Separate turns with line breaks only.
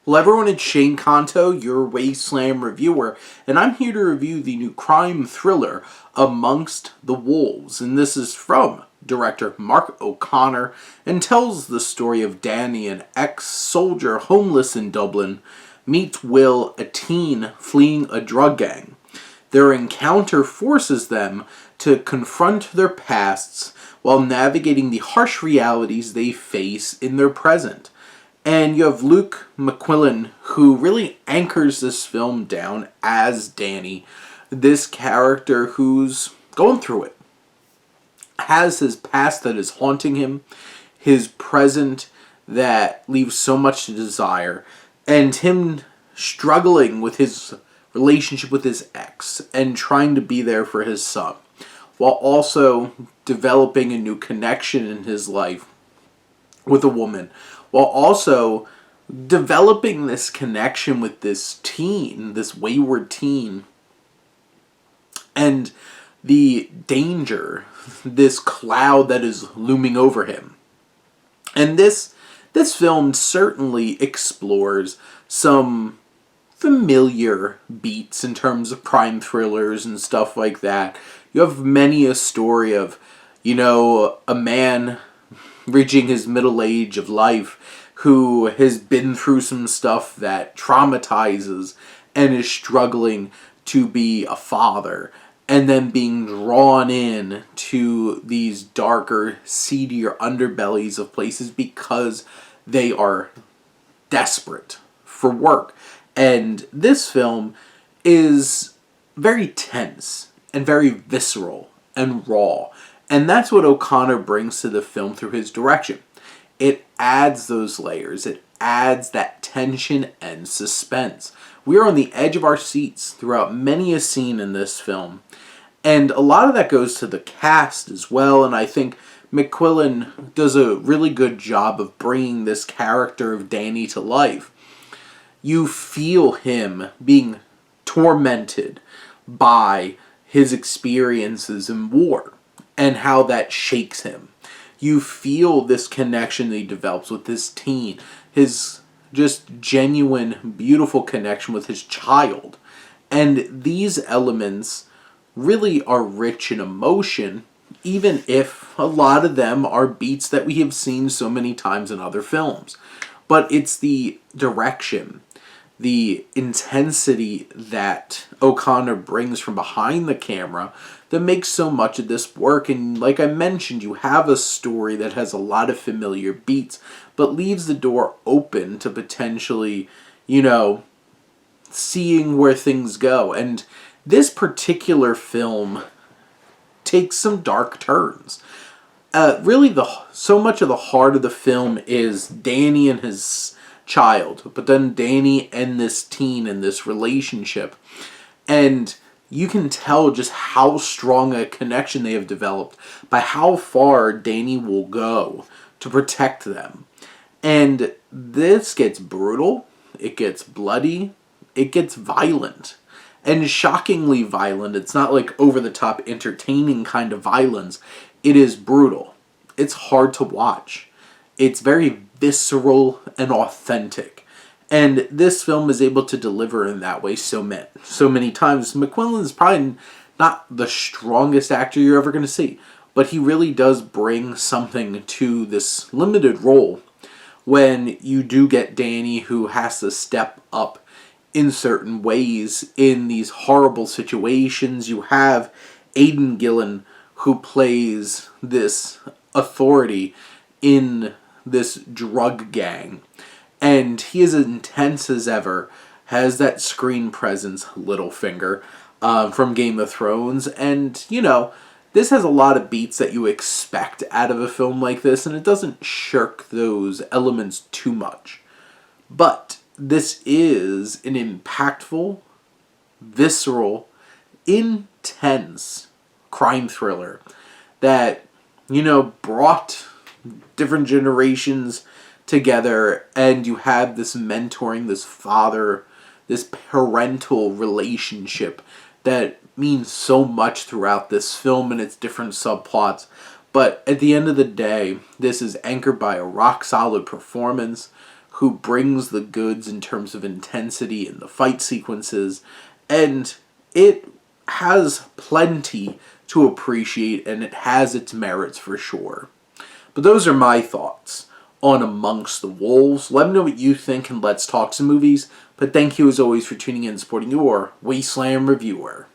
Hello everyone, it's Shane Kanto, your Wasteland reviewer, and I'm here to review the new crime thriller, Amongst the Wolves, and this is from director Mark O'Connor, and tells the story of Danny, an ex-soldier homeless in Dublin, meets Will, a teen fleeing a drug gang. Their encounter forces them to confront their pasts while navigating the harsh realities they face in their present. And you have Luke McQuillan, who really anchors this film down as Danny, this character who's going through it, has his past that is haunting him, his present that leaves so much to desire, and him struggling with his relationship with his ex and trying to be there for his son, while also developing a new connection in his life with a woman, while also developing this connection with this teen, this wayward teen, and the danger, this cloud that is looming over him. And this film certainly explores some familiar beats in terms of crime thrillers and stuff like that. You have many a story of, a man reaching his middle age of life who has been through some stuff that traumatizes and is struggling to be a father, and then being drawn in to these darker, seedier underbellies of places because they are desperate for work. And this film is very tense and very visceral and raw. And that's what O'Connor brings to the film through his direction. It adds those layers. It adds that tension and suspense. We are on the edge of our seats throughout many a scene in this film. And a lot of that goes to the cast as well. And I think McQuillan does a really good job of bringing this character of Danny to life. You feel him being tormented by his experiences in war and how that shakes him. You feel this connection that he develops with this teen, his just genuine, beautiful connection with his child. And these elements really are rich in emotion, even if a lot of them are beats that we have seen so many times in other films. But it's the direction, the intensity that O'Connor brings from behind the camera that makes so much of this work. And like I mentioned, you have a story that has a lot of familiar beats, but leaves the door open to potentially, seeing where things go. And this particular film takes some dark turns. Really, so much of the heart of the film is Danny and his child, but then Danny and this teen and this relationship. And you can tell just how strong a connection they have developed by how far Danny will go to protect them. And this gets brutal, it gets bloody, it gets violent. And shockingly violent. It's not like over-the-top entertaining kind of violence. It is brutal. It's hard to watch. It's very visceral and authentic. And this film is able to deliver in that way so many times. McQuillan is probably not the strongest actor you're ever going to see, but he really does bring something to this limited role when you do get Danny, who has to step up in certain ways in these horrible situations. You have Aidan Gillen, who plays this authority in this drug gang. And he is as intense as ever, has that screen presence, Littlefinger, from Game of Thrones. And, this has a lot of beats that you expect out of a film like this, and it doesn't shirk those elements too much. But this is an impactful, visceral, intense crime thriller that, brought different generations together, and you have this mentoring, this father, this parental relationship that means so much throughout this film and its different subplots. But at the end of the day, this is anchored by a rock-solid performance, who brings the goods in terms of intensity in the fight sequences, and it has plenty to appreciate, and it has its merits for sure. But those are my thoughts on Amongst the Wolves. Let me know what you think, and let's talk some movies. But thank you as always for tuning in and supporting your Wasteland reviewer.